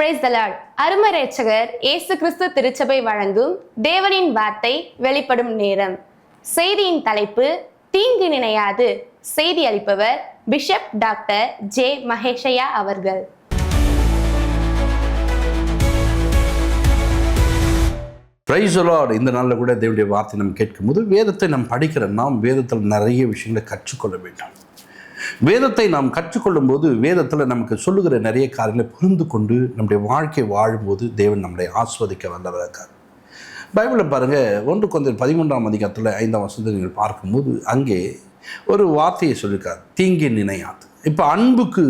Praise the Lord. அருமை இரட்சகர் இயேசு கிறிஸ்து திருச்சபை வழங்கும் தேவனின் வார்த்தை வெளிப்படும் நேரம். செய்தியின் தலைப்பு தீங்கு நினையாது. செய்தி அளிப்பவர் பிஷப் டாக்டர் ஜே மகேஷையா அவர்கள். Praise the Lord. இந்த நாளில் கூட தேவனுடைய வார்த்தை நம்ம கேட்கும்போது வேதத்தை நாம் படிக்கிற நாம் வேதத்தில் நிறைய விஷயங்களை கற்றுக்கொள்ள வேண்டும். வேதத்தை நாம் கற்றுக்கொள்ளும் போது வேதத்தில் நமக்கு சொல்லுகிற நிறைய காரியங்களை புரிந்து கொண்டு நம்முடைய வாழ்க்கை வாழும்போது தேவன் நம்மளை ஆஸ்வதிக்க வல்லவராக்கார். பைபிளில் பாருங்கள், 1 கொரிந்தியர் 13ஆம் அதிகாரத்தில் 5ஆம் வசனத்தை நீங்கள் பார்க்கும்போது அங்கே ஒரு வார்த்தையை சொல்லியிருக்கார், தீங்கை நினையாது. இப்போ அன்புக்கு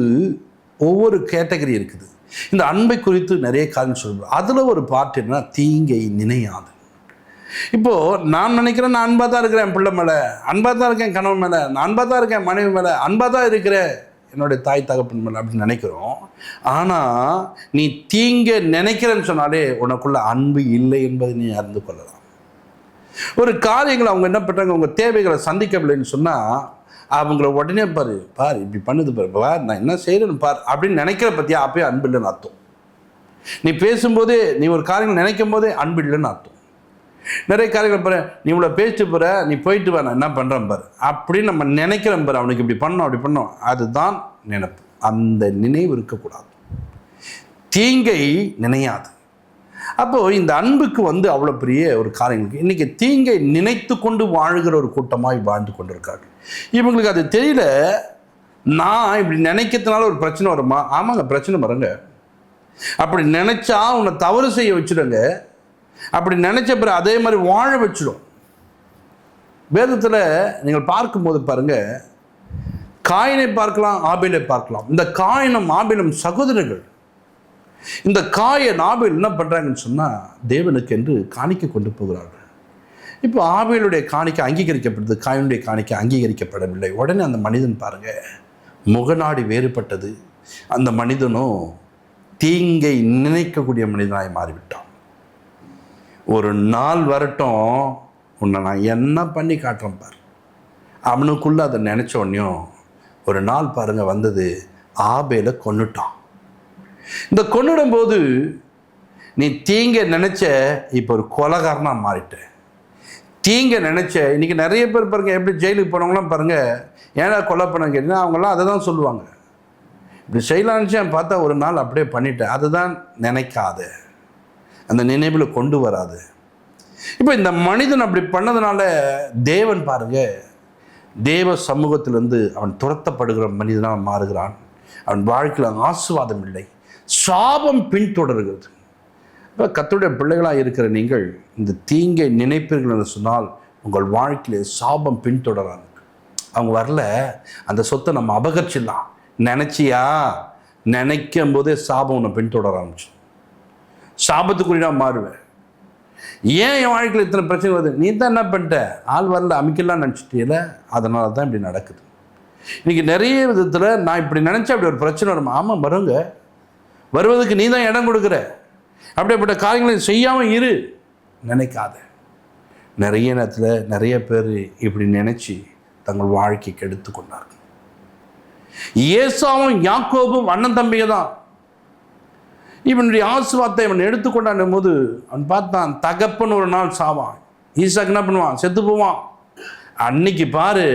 ஒவ்வொரு கேட்டகரி இருக்குது. இந்த அன்பை குறித்து நிறைய காரியம் சொல்லுவோம். அதில் ஒரு பார்ட் என்னன்னா தீங்கை நினையாது. இப்போது நான் நினைக்கிறேன், நான் அன்பாக தான் இருக்கிறேன் என் பிள்ளை மேலே, அன்பாக தான் இருக்கேன் கணவன் மேலே, நான் அன்பாக தான் இருக்கேன் மனைவி மேலே, அன்பாக தான் இருக்கிறேன் என்னுடைய தாய் தகப்பன் மேலே அப்படின்னு நினைக்கிறோம். ஆனால் நீ தீங்கை நினைக்கிறேன்னு சொன்னாலே உனக்குள்ள அன்பு இல்லை என்பதை நீ அறிந்து கொள்ளலாம். ஒரு காரியங்களை அவங்க என்ன பண்ணுறாங்க, உங்கள் தேவைகளை சந்திக்கவில்லைன்னு சொன்னால் அவங்கள உடனே பாரு இப்படி பண்ணுது பாரு, நான் என்ன செய்கிறேன்னு பார் அப்படின்னு நினைக்கிற பற்றியா அப்பயே அன்பு இல்லைன்னு அர்த்தம். நீ பேசும்போதே நீ ஒரு காரியங்கள் நினைக்கும் போதே அன்பு இல்லைன்னு அர்த்தம். நிறைய காரியங்கள் பாரு, நீ இவ்வளோ பேசிட்டு போகிற, நீ போயிட்டு வா, நான் என்ன பண்ணுறேன் பாரு அப்படின்னு நம்ம நினைக்கிறோம் பாரு, அவனுக்கு இப்படி பண்ணோம் அப்படி பண்ணோம், அதுதான் நினைப்பு. அந்த நினைவு இருக்கக்கூடாது. தீங்கை நினையாது. அப்போது இந்த அன்புக்கு அவ்வளோ பெரிய ஒரு காரியங்களுக்கு இன்றைக்கி தீங்கை நினைத்து கொண்டு வாழ்கிற ஒரு கூட்டமாக வாழ்ந்து கொண்டு இருக்காங்க. இவங்களுக்கு அது தெரியல. நான் இப்படி நினைக்கிறதுனால ஒரு பிரச்சனை வருமா? ஆமாங்க, பிரச்சனை வருங்க. அப்படி நினச்சா உன்னை தவறு செய்ய வச்சுடுங்க. அப்படி நினைச்ச பிறகு அதே மாதிரி வாழ வச்சிடும். வேதத்தில் நீங்கள் பார்க்கும்போது பாருங்க, காயினை பார்க்கலாம், ஆபேலை பார்க்கலாம். இந்த காயினும் ஆபேலும் சகோதரர்கள். இந்த காயின் ஆபேல் என்ன பண்ணுறாங்கன்னு சொன்னால் தேவனுக்கு என்று காணிக்கை கொண்டு போகிறார்கள். இப்போ ஆபேலுடைய காணிக்கை அங்கீகரிக்கப்படுது, காயினுடைய காணிக்கை அங்கீகரிக்கப்படவில்லை. உடனே அந்த மனிதன் பாருங்க முகநாடி வேறுபட்டது. அந்த மனிதனும் தீங்கை நினைக்கக்கூடிய மனிதனாய் மாறிவிட்டான். ஒரு நாள் வரட்டும், உன்னை நான் என்ன பண்ணி காட்டுறேன் பார். அவனுக்குள்ளே அதை நினச்ச உடனேயும் ஒரு நாள் பாருங்கள் வந்தது, ஆபேலை கொன்னுட்டான். இந்த கொன்னுடும்போது நீ தீங்க நினச்ச இப்போ ஒரு கொலைகாரனாக மாறிட்ட. தீங்க நினச்ச இன்றைக்கி நிறைய பேர் பாருங்கள், எப்படி ஜெயிலுக்கு போனவங்களாம் பாருங்கள், ஏன்னா கொலை பண்ண கேட்டீங்கன்னா அவங்களாம் அதை தான் சொல்லுவாங்க. இப்படி செய்யலான்னு பார்த்தா ஒரு நாள் அப்படியே பண்ணிட்டேன். அதுதான் நினைக்காத, அந்த நினைவில் கொண்டு வராது. இப்போ இந்த மனிதன் அப்படி பண்ணதுனால தேவன் பாருங்க தேவ சமூகத்திலிருந்து அவன் துரத்தப்படுகிற மனிதனாக மாறுகிறான். அவன் வாழ்க்கையில் ஆசீர்வாதம் இல்லை, சாபம் பின்தொடர்கிறது. இப்போ கர்த்தருடைய பிள்ளைகளாக இருக்கிற நீங்கள் இந்த தீங்கை நினைப்பீர்கள் என்று சொன்னால் உங்கள் வாழ்க்கையிலே சாபம் பின்தொடராங்க. அவங்க வரல, அந்த சொத்தை நம்ம அபகரிச்சிடலாம் நினச்சியா, நினைக்கும் போதே சாபம் உன்னை பின்தொடர ஆரம்பிச்சு. சாபத்துக்குரிய மாறுவேன். ஏன் என் வாழ்க்கையில் இத்தனை பிரச்சனை வருது? நீ தான் என்ன பண்ணிட்ட, ஆள் வரல அமைக்கலாம் நினச்சிட்டியில, அதனால தான் இப்படி நடக்குது. இன்றைக்கி நிறைய விதத்தில் நான் இப்படி நினச்சா அப்படி ஒரு பிரச்சனை வரும். ஆமாம் வருங்க, வருவதுக்கு நீ தான் இடம் கொடுக்குற. அப்படிப்பட்ட காரியங்களை செய்யாமல் இரு நினைக்காத. நிறைய நேரத்தில் நிறைய பேர் இப்படி நினச்சி தங்கள் வாழ்க்கைக்கு எடுத்து கொண்டார்கள். ஏசாவும் யாக்கோபும் அண்ணன் தம்பிங்க தான். இவனுடைய ஆசீர்வாதத்தை இவன் எடுத்துக்கொண்டான் போது அவன் பார்த்தான், தகப்பன் ஒரு நாள் சாவான். ஈசாக்கு என்ன பண்ணுவான், செத்து போவான். அன்னைக்கு பாரு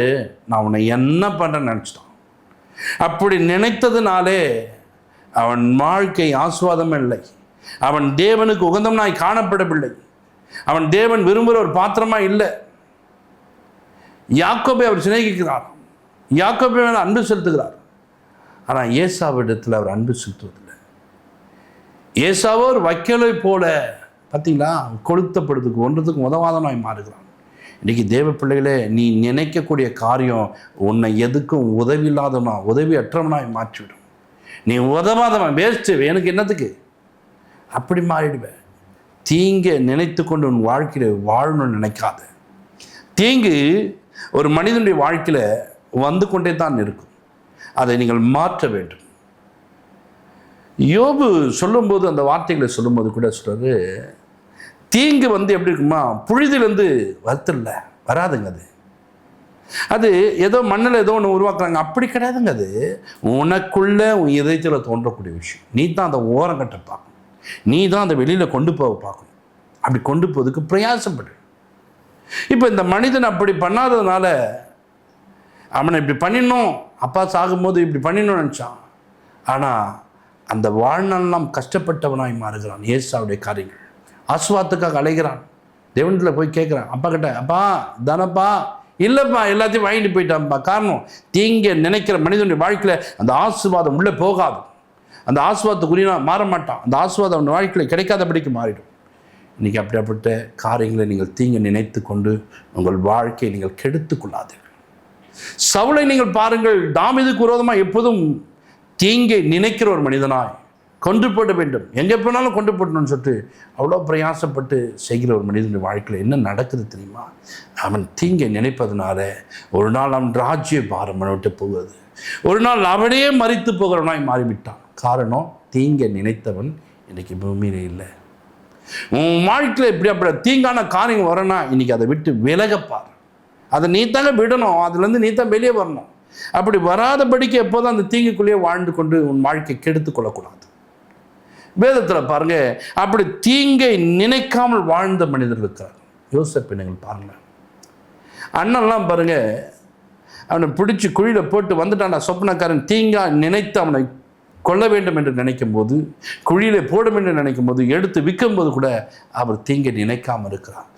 நான் உன்னை என்ன பண்ணுறேன்னு நினச்சிட்டான். அப்படி நினைத்ததுனாலே அவன் வாழ்க்கை ஆசீர்வாதமே இல்லை. அவன் தேவனுக்கு உகந்தவனாய் காணப்படவில்லை. அவன் தேவன் விரும்புகிற ஒரு பாத்திரமாக இல்லை. யாக்கோபை அவர் சிநேகிக்கிறார், யாக்கோபை மேலே அன்பு செலுத்துகிறார். ஆனால் ஏசாவிடத்தில் அவர் அன்பு செலுத்துவதில்லை. ஏசாவோ ஒரு வைக்கலை போல பார்த்தீங்களா, கொளுத்தப்படுறதுக்கு ஒன்றதுக்கு உதவாதனாய் மாறுகிறான். இன்றைக்கி தேவ பிள்ளைகளே, நீ நினைக்கக்கூடிய காரியம் உன்னை எதுக்கும் உதவி இல்லாதவனா, உதவி அற்றவனாய் மாற்றிவிடும். நீ உதவாதவன், வேஸ்ட்டு, எனக்கு என்னத்துக்கு அப்படி மாறிடுவேன். தீங்கை நினைத்து கொண்டு உன் வாழ்க்கையில் வாழணும்னு நினைக்காத. தீங்கு ஒரு மனிதனுடைய வாழ்க்கையில் வந்து கொண்டே தான் இருக்கும். அதை நீங்கள் மாற்ற வேண்டும். யோபு சொல்லும்போது அந்த வார்த்தைகளை சொல்லும்போது கூட சொல்கிறது, தீங்கு எப்படி இருக்குமா, புழுதிலேருந்து வருத்தில்ல வராதுங்க. அது ஏதோ மண்ணில் ஏதோ ஒன்று உருவாக்குறாங்க, அப்படி கிடையாதுங்க. அது உனக்குள்ள உன் இதயத்தில் தோன்றக்கூடிய விஷயம். நீ தான் அதை ஓரம் கட்ட பார்க்கணும். நீ தான் அதை வெளியில் கொண்டு போக பார்க்கணும். அப்படி கொண்டு போவதுக்கு பிரயாசப்படு. இப்போ இந்த மனிதன் அப்படி பண்ணாததுனால அவனை இப்படி பண்ணிடணும், அப்பா சாகும்போது இப்படி பண்ணிடணும்னு நினச்சான். ஆனால் அந்த வாழ்நாளெல்லாம் கஷ்டப்பட்டவனாய் மாறுகிறான். ஏசாவுடைய காரியங்கள் ஆசுவாத்துக்காக அலைகிறான். தேவனில் போய் கேட்குறான் அப்பா கிட்ட, அப்பா தானப்பா, இல்லைப்பா எல்லாத்தையும் வாங்கிட்டு போயிட்டான்ப்பா. காரணம், தீங்க நினைக்கிற மனிதனுடைய வாழ்க்கையில் அந்த ஆசீர்வாதம் உள்ளே போகாது. அந்த ஆசீர்வாதத்துக்குரிய மாற மாட்டான். அந்த ஆசீர்வாதம் அவன் வாழ்க்கையில் கிடைக்காதபடிக்கு மாறிடும். இன்றைக்கி அப்படிப்பட்ட காரியங்களை நீங்கள் தீங்க நினைத்து கொண்டு உங்கள் வாழ்க்கையை நீங்கள் கெடுத்து கொள்ளாதீர்கள். சவுலை நீங்கள் பாருங்கள், தாவீதுக்கு விரோதமாக எப்போதும் தீங்கை நினைக்கிற ஒரு மனிதனாய் கொண்டு போட வேண்டும், எங்கே போனாலும் கொண்டு போட்டணும்னு சொல்லிட்டு அவ்வளோ பிரயாசப்பட்டு செய்கிற ஒரு மனிதனுடைய வாழ்க்கையில் என்ன நடக்குது தெரியுமா? அவன் தீங்கை நினைப்பதனால ஒரு நாள் அவன் ராஜ்ய பாரம் விட்டு போவது, ஒரு நாள் அவனே மரித்து போகிறவனாய் மாறிவிட்டான். காரணம், தீங்கை நினைத்தவன் இன்றைக்கி பூமியிலே இல்லை. உன் வாழ்க்கையில் இப்படி அப்படி தீங்கான காரியம் வரனா இன்றைக்கி அதை விட்டு விலகப்பார். அதை நீ தாங்க விடணும், அதுலேருந்து நீ தான் வெளியே வரணும். அப்படி வராதபடிக்கு எப்போதும் அந்த தீங்குக்குள்ளேயே வாழ்ந்து கொண்டு உன் வாழ்க்கை கெடுத்து கொள்ளக்கூடாது. வேதத்தில் பாருங்க, அப்படி தீங்கை நினைக்காமல் வாழ்ந்த மனிதர்கள் இருக்கிறார். யோசேப்பை நீங்கள் பாருங்க, அண்ணன்லாம் பாருங்க, அவனை பிடிச்சி குழியில் போட்டு வந்துட்டான் சொப்னக்காரன். தீங்கா நினைத்து அவனை கொல்ல வேண்டும் என்று நினைக்கும் போது, குழியிலே போட வேண்டும் என்று நினைக்கும் போது, எடுத்து விற்கும் போது கூட அவர் தீங்கை நினைக்காமல் இருக்கிறார்.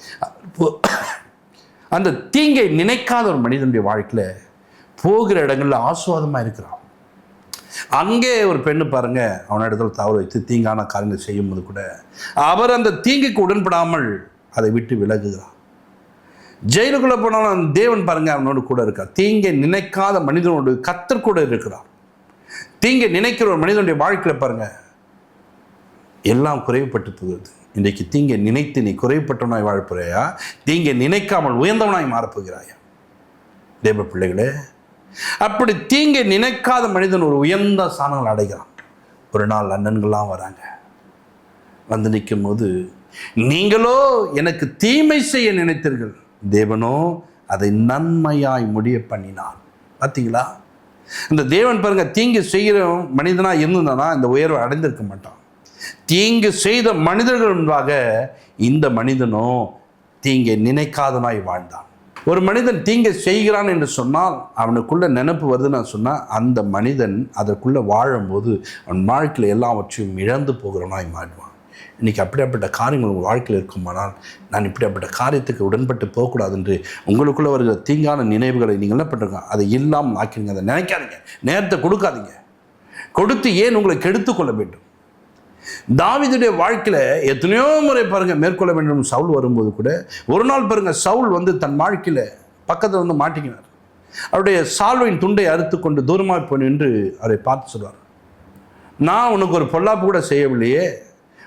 அந்த தீங்கை நினைக்காத ஒரு மனிதனுடைய வாழ்க்கையில் போகிற இடங்களில் ஆசுவாதமாக இருக்கிறான். அங்கே ஒரு பெண்ணு பாருங்க, அவன இடத்துல தவறு வைத்து தீங்கான காரியங்கள் செய்யும் போது கூட அவர் அந்த தீங்குக்கு உடன்படாமல் அதை விட்டு விலகுகிறார். ஜெயிலுக்குள்ளே போனாலும் தேவன் பாருங்க அவனோடு கூட இருக்கார். தீங்கை நினைக்காத மனிதனோடு கர்த்தர் கூட இருக்கிறார். தீங்கை நினைக்கிற ஒரு மனிதனுடைய வாழ்க்கையில் பாருங்க எல்லாம் குறைவுபட்டு போகிறது. இன்றைக்கு தீங்கை நினைத்து நீ குறைவுபட்டவனாய் வாழப்போறியா? தீங்கை நினைக்காமல் உயர்ந்தவனாய் மாறப்போகிறாயா? தேவ பிள்ளைகளே, அப்படி தீங்கை நினைக்காத மனிதன் ஒரு உயர்ந்த ஸ்தானங்கள் அடைகிறான். ஒரு நாள் அண்ணன்கள்லாம் வராங்க, வந்து நிற்கும் போது, நீங்களோ எனக்கு தீமை செய்ய நினைத்தீர்கள், தேவனோ அதை நன்மையாய் முடிய பண்ணினார். பார்த்தீங்களா? இந்த தேவன் பாருங்க, தீங்கு செய்கிற மனிதனாக இருந்ததுனா இந்த உயர்வை அடைந்திருக்க மாட்டான். தீங்கு செய்த மனிதர்கள் முன்பாக இந்த மனிதனோ தீங்கை நினைக்காதனாய் வாழ்ந்தான். ஒரு மனிதன் தீங்கை செய்கிறான் என்று சொன்னால் அவனுக்குள்ள நினைப்பு வருதுன்னு சொன்னால் அந்த மனிதன் அதற்குள்ளே வாழும்போது அவன் வாழ்க்கையில் எல்லாவற்றையும் இழந்து போகிறவனாய் மாறுவான். இன்றைக்கி அப்படிப்பட்ட காரியங்கள் உங்கள் வாழ்க்கையில் இருக்குமானால் நான் இப்படிப்பட்ட காரியத்துக்கு உடன்பட்டு போகக்கூடாது என்று உங்களுக்குள்ளே வருகிற தீங்கான நினைவுகளை நீங்கள் என்ன பண்ணுறீங்க, அதை இல்லாமல் ஆக்கிடுங்க. அதை நினைக்காதீங்க, நேரத்தை கொடுக்காதீங்க. கொடுத்து ஏன் உங்களை கெடுத்து கொள்ள வேண்டும்? தாவீதுடைய வாழ்க்கையில் எத்தனையோ முறை பாருங்கள் மேற்கொள்ள வேண்டும். சவுல் வரும்போது கூட ஒரு நாள் பாருங்கள், சவுல் வந்து தன் வாழ்க்கையில் பக்கத்தில் வந்து மாட்டிக்கினார். அவருடைய சால்வையின் துண்டை அறுத்து கொண்டு தூரமாக போய் நின்று அவரை பார்த்து சொல்வார், நான் உனக்கு ஒரு பொல்லாப்பு கூட செய்யவில்லையே,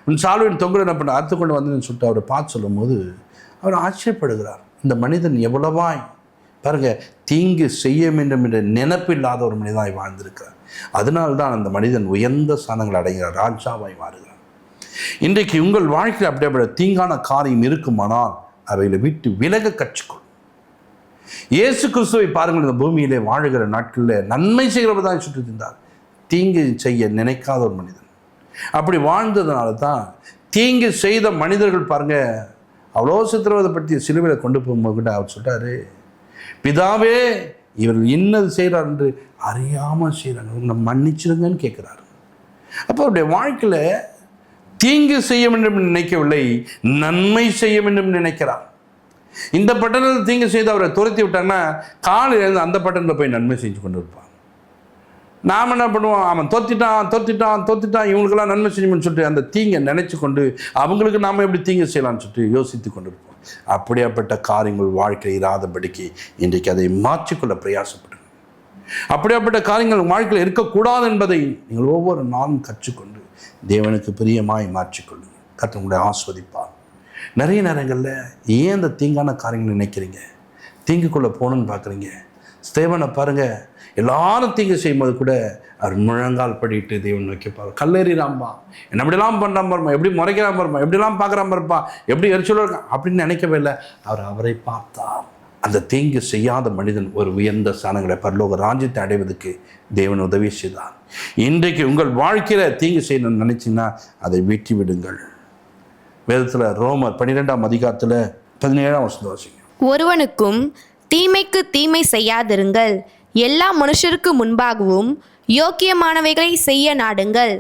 உன் சால்வையின் தொங்கலை என்ன பண்ண அறுத்து கொண்டு வந்தேன்னு சொல்லிட்டு அவரை பார்த்து சொல்லும் போது அவர் ஆச்சரியப்படுகிறார். இந்த மனிதன் எவ்வளவாய் பாருங்க தீங்கு செய்ய வேண்டும் என்ற நினைப்பு இல்லாத ஒரு மனிதனாய் வாழ்ந்திருக்கிறார். அதனால்தான் அந்த மனிதன் உயர்ந்த ஸ்தானங்கள் அடைகிறார், ராஜாவாய் மாறுகிறார். இன்றைக்கு உங்கள் வாழ்க்கையில் அப்படியே தீங்கான காரியம் இருக்குமானால் அவைகளை விட்டு விலக கற்றுக்கொள். இயேசு கிறிஸ்துவை பாருங்கள், இந்த பூமியிலே வாழுகிற நாட்களில் நன்மை செய்கிறவர் தான் சுற்றி இருந்தார். தீங்கு செய்ய நினைக்காத ஒரு மனிதன். அப்படி வாழ்ந்ததுனால தான் தீங்கு செய்த மனிதர்கள் பாருங்க அவ்வளோ சித்திரவதை பற்றி சிலுவையில் கொண்டு போகும்போது கூட அவர் சொல்கிறாரு, பிதாவே இவர்கள் இன்னது செய்கிறார் என்று அறியாமல் செய்கிறாங்க, உங்களை மன்னிச்சிருங்கன்னு கேட்குறாரு. அப்போ அவருடைய வாழ்க்கையில் தீங்கு செய்ய வேண்டும் என்று நினைக்கவில்லை, நன்மை செய்ய வேண்டும் என்று நினைக்கிறார். இந்த பட்டணத்தில் தீங்கு செய்து அவரை துரத்தி விட்டாங்கன்னா காலையில் அந்த பட்டணத்தில் போய் நன்மை செஞ்சு கொண்டு இருப்பான். நாம் என்ன பண்ணுவோம், அவன் தோத்திட்டான் இவங்களுக்கெல்லாம் நன்மை செய்யணும்னு சொல்லிட்டு அந்த தீங்கை நினைச்சு கொண்டு அவங்களுக்கு நாம் எப்படி தீங்கு செய்யலாம்னு சொல்லிட்டு யோசித்து கொண்டு இருப்போம். அப்படியாப்பட்ட காரியங்கள் வாழ்க்கை இராதபடிக்கு இன்றைக்கு அதை மாற்றிக்கொள்ள பிரயாசப்படுங்க. அப்படியாப்பட்ட காரியங்கள் வாழ்க்கையில் இருக்கக்கூடாது என்பதை நீங்கள் ஒவ்வொரு நாளும் கற்றுக்கொண்டு தேவனுக்கு பிரியமாய் மாற்றிக்கொள்ளுங்க. கர்த்தர் உங்களை ஆஸ்வதிப்பார். நிறைய நேரங்களில் ஏன் அந்த தீங்கான காரியங்கள் நினைக்கிறீங்க, தீங்குக்குள்ளே போகணுன்னு பார்க்குறீங்க. ஸ்தேவனை பாருங்கள், எல்லாரும் தீங்கு செய்யும்போது கூட அவர் முழங்கால் படிட்டு தேவன் வைக்கப்பார். கல்லெறிறாம்பா, என்ன எப்படிலாம் பண்ணுறான் பாருமா, எப்படி முறைக்கிறான் பாருமா, எப்படிலாம் பார்க்குறான் பாருப்பா, எப்படி எரிச்சலோ இருக்கான் அப்படின்னு நினைக்கவே இல்லை. அவரை பார்த்தார். அந்த தீங்கு செய்யாத மனிதன் ஒரு உயர்ந்த ஸ்தானங்களை பரலோக ராஜ்யத்தை அடைவதற்கு தேவன் உதவி செய்தார். இன்றைக்கு உங்கள் வாழ்க்கையில் தீங்கு செய்யணும்னு நினைச்சீங்கன்னா அதை வெற்றி விடுங்கள். வேதத்தில் ரோமர் 12ஆம் அதிகாரத்தில் 17ஆம் வசனம் வாசிங்க. ஒருவனுக்கும் தீமைக்கு தீமை செய்யாதிருங்கள், எல்லா மனுஷருக்கு முன்பாகவும் யோக்கியமானவைகளை செய்ய நாடுங்கள்.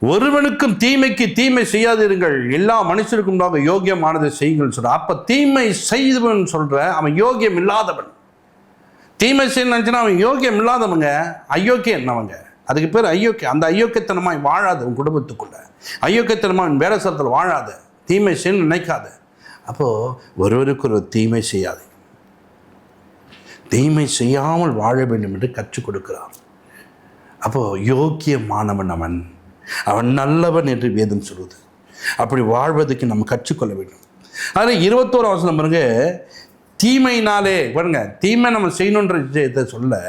ஒருவனுக்கும் தீமைக்கு தீமை செய்யாதிருங்கள், எல்லா மனுஷருக்கும் முன்பாக யோக்கியமானதை செய்யுங்கள் சொல்ற. அப்ப தீமை செய்தவன் சொல்ற அவன் யோக்கியம் இல்லாதவன். தீமை செய்ய நினைச்சுன்னா அவன் யோக்கியம் இல்லாதவங்க, அயோக்கியம் அவங்க. அதுக்கு பேர் அயோக்கியம். அந்த அயோக்கியத்தனமாய் வாழாத உன் குடும்பத்துக்குள்ள, அயோக்கியத்தனமாக வேலை ஸ்தலத்தில் வாழாத, தீமை செய்ய நினைக்காத. அப்போ ஒருவருக்கு ஒரு தீமை செய்யாது, தீமை செய்யாமல் வாழ வேண்டும் என்று கற்றுக் கொடுக்கிறார். அப்போ யோக்கியமானவன் அவன், அவன் நல்லவன் என்று வேதம் சொல்லுது. அப்படி வாழ்வதற்கு நம்ம கற்றுக்கொள்ள வேண்டும். அதில் 21ஆம் வசனம் பாருங்க, தீமையினாலே பாருங்க, தீமை நம்ம செய்யணுன்ற விஷயத்தை சொல்ல,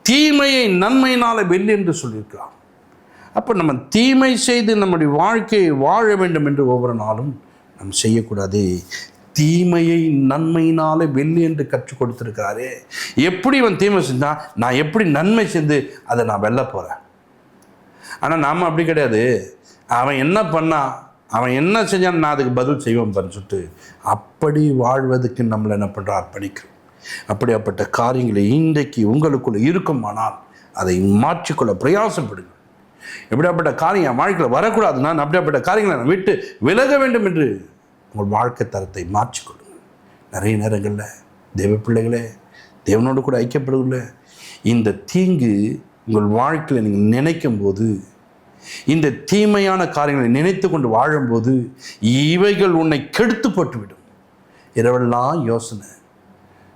தீமையை நன்மையினாலே வெல்லு என்று சொல்லியிருக்கலாம். அப்போ நம்ம தீமை செய்து நம்முடைய வாழ்க்கையை வாழ வேண்டும் என்று ஒவ்வொரு நாளும் நம்ம செய்யக்கூடாது. தீமையை நன்மையினாலே வெல்லு என்று கற்றுக் கொடுத்துருக்கிறாரே. எப்படி அவன் தீமை செஞ்சான், நான் எப்படி நன்மை செஞ்சு அதை நான் வெல்ல போகிறேன். ஆனால் நாம் அப்படி கிடையாது. அவன் என்ன பண்ணான், அவன் என்ன செஞ்சான், நான் அதுக்கு பதில் செய்வோம் பாருன்னு சொல்லிட்டு அப்படி வாழ்வதற்கு நம்மளை என்ன பண்ணுறோம், அர்ப்பணிக்கிறோம். அப்படியாப்பட்ட காரியங்களை இன்றைக்கு உங்களுக்குள்ள இருக்குமானால் அதை மாற்றிக்கொள்ள பிரயாசப்படுங்க. எப்படியாப்பட்ட காரியம் வாழ்க்கையில் வரக்கூடாதுன்னா அப்படியாப்பட்ட காரியங்களை நான் விட்டு விலக வேண்டும் என்று உங்கள் வாழ்க்கை தரத்தை மாற்றிக்கொள்ளுங்கள். நிறைய நேரங்களில் தேவ பிள்ளைகளே, தேவனோடு கூட ஐக்கியப்படுகல, இந்த தீங்கு உங்கள் வாழ்க்கையில் நீங்கள் நினைக்கும் போது, இந்த தீமையான காரியங்களை நினைத்து கொண்டு வாழும்போது இவைகள் உன்னை கெடுத்து போட்டுவிடும். இரவெல்லாம் யோசனை,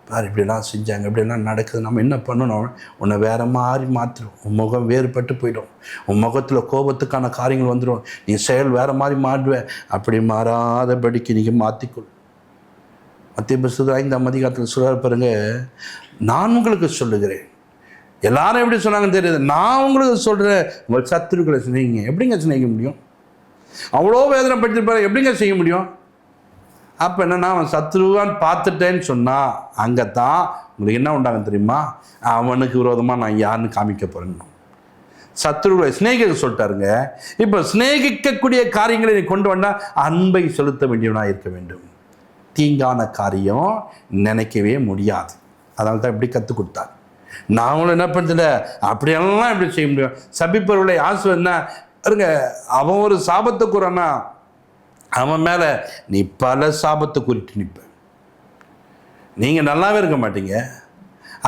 பார் இப்படிலாம் செஞ்சாங்க, இப்படிலாம் நடக்குது, நம்ம என்ன பண்ணணும், உன்னை வேறு மாதிரி மாற்றிடும். உன் முகம் வேறுபட்டு போயிடும், உன் முகத்தில் கோபத்துக்கான காரியங்கள் வந்துடும், நீ செயல் வேறு மாதிரி மாறுவேன். அப்படி மாறாதபடிக்கு நீங்கள் மாற்றிக்கொள். மத்திய புஸ்தகம் 5ஆம் அதிகாரத்தில் சொல்ல பாருங்க, நான் உங்களுக்கு சொல்லுகிறேன். எல்லாரும் எப்படி சொன்னாங்கன்னு தெரியாது, நான் உங்களுக்கு சொல்கிறேன், உங்கள் சத்துருக்களை சிநேகிங்க. எப்படிங்க சிநேகிக்க முடியும்? அவ்வளோ வேதனை படுத்திருப்பாரு, எப்படிங்க செய்ய முடியும்? அப்போ என்னன்னா, அவன் சத்ருவான்னு பார்த்துட்டேன்னு சொன்னால் அங்கே தான் உங்களுக்கு என்ன உண்டாங்க தெரியுமா, அவனுக்கு விரோதமாக நான் யாருன்னு காமிக்க போகிறேன்னு. சத்ருவை சிநேகிக்க சொல்லிட்டாருங்க. இப்போ சிநேகிக்கக்கூடிய காரியங்களை நீ கொண்டு வந்தால் அன்பை செலுத்த வேண்டியவனாக இருக்க வேண்டும். தீங்கான காரியம் நினைக்கவே முடியாது. அதனால தான் இப்படி கற்றுக் கொடுத்தார். நாங்களும் என்ன பண்ணுறதில்ல, அப்படியெல்லாம் எப்படி செய்ய முடியும்? சபிப்பவர்களை ஆசிர்வதினா இருங்க, அவன் ஒரு சாபத்தை கூறானா அவன் மேலே நீ பல சாபத்தை குறித்து நிற்ப, நீங்கள் நல்லாவே இருக்க மாட்டீங்க.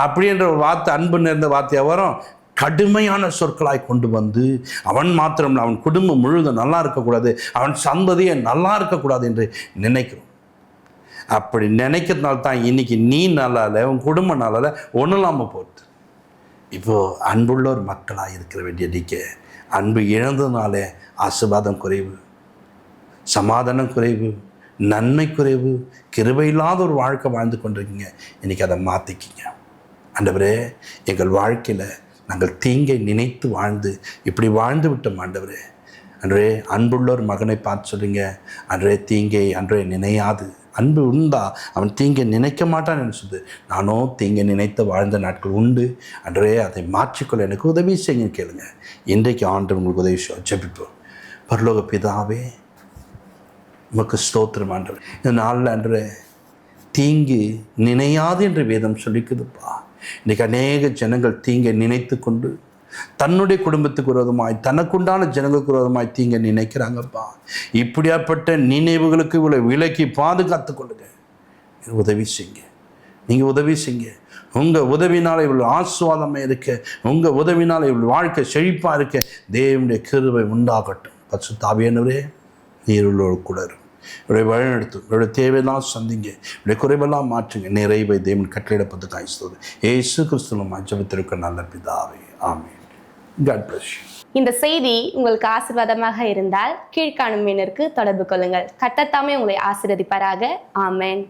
அப்படின்ற ஒரு வார்த்தை, அன்பு நேர்ந்த வார்த்தையாக வரும். கடுமையான சொற்களாய் கொண்டு வந்து அவன் மாத்திரம், அவன் குடும்பம் முழுவதும் நல்லா இருக்கக்கூடாது, அவன் சந்ததியை நல்லா இருக்கக்கூடாது என்று நினைக்கிறோம். அப்படி நினைக்கிறதுனால தான் இன்னைக்கு நீ நல்லா இல்லை, உன் குடும்பம் நல்லா இல்லை, ஒன்றும் இல்லாமல் போகுது. இப்போது அன்புள்ள ஒரு மக்களாக இருக்கிற வேண்டிய நீக்க அன்பு இழந்ததுனாலே ஆசீர்வாதம் குறைவு, சமாதானம் குறைவு, நன்மை குறைவு, கிருபை இல்லாத ஒரு வாழ்க்கை வாழ்ந்து கொண்டிருக்கீங்க. இன்றைக்கி அதை மாற்றிக்கிங்க. ஆண்டவரே, எங்கள் வாழ்க்கையில் நாங்கள் தீங்கை நினைத்து வாழ்ந்து இப்படி வாழ்ந்து விட்டோம் ஆண்டவரே. அன்றே அன்புள்ள ஒரு மகனை பார்த்து சொல்லுங்க, அன்றே தீங்கை அன்றே நினையாது. அன்பு உண்டா அவன் தீங்கை நினைக்க மாட்டான் என்று சொல்லுது. நானும் தீங்கை நினைத்து வாழ்ந்த நாட்கள் உண்டு. அன்றே அதை மாற்றிக்கொள்ள எனக்கு உதவி செய்யுங்க கேளுங்க. இன்றைக்கு ஆண்டு உங்களுக்கு உதவி ஜெபிப்போம். பரலோக பிதாவே, உமக்கு ஸ்தோத்திரம் ஆண்டவர். இந்த நாளில் அன்றே தீங்கு நினையாது என்று வேதம் சொல்லிக்குதுப்பா. இன்றைக்கி அநேக ஜனங்கள் தீங்கை நினைத்து கொண்டு தன்னுடைய குடும்பத்துக்கு விரோதமாய், தனக்குண்டான ஜனங்களுக்கு விரோதமாய் தீங்கை நினைக்கிறாங்கப்பா. இப்படியாப்பட்ட நினைவுகளுக்கு இவ்வளோ விலக்கி பாதுகாத்து கொள்ளுங்க. உதவி செய்யுங்க, நீங்கள் உதவி செய்யுங்க. உங்கள் உதவினால் இவ்வளோ ஆசுவாதமாக இருக்க, உங்கள் உதவினால் இவ்வளோ வாழ்க்கை செழிப்பாக இருக்க தேவனுடைய கிருபை உண்டாகட்டும். பரிசுத்த ஆவியானவரே, நீர் உள்ளோடு கூட இவருடைய வழிநடத்தும், இவருடைய தேவையெல்லாம் சந்திங்க, இவருடைய குறைவெல்லாம் மாற்றுங்க. நிறைவை தேவன் கட்டளையிடப்பட்டு காய்ச்சது இயேசு கிறிஸ்துவின் ஜெபத்திற்கு நல்ல பிதாவே, ஆமென். God bless you. இந்த செய்தி உங்களுக்கு ஆசீர்வாதமாக இருந்தால் கீழ்காணும் எண்ணிற்கு தொடர்பு கொள்ளுங்கள். கர்த்தர் தாமே உங்களை ஆசீர்வதிப்பாராக. ஆமென்.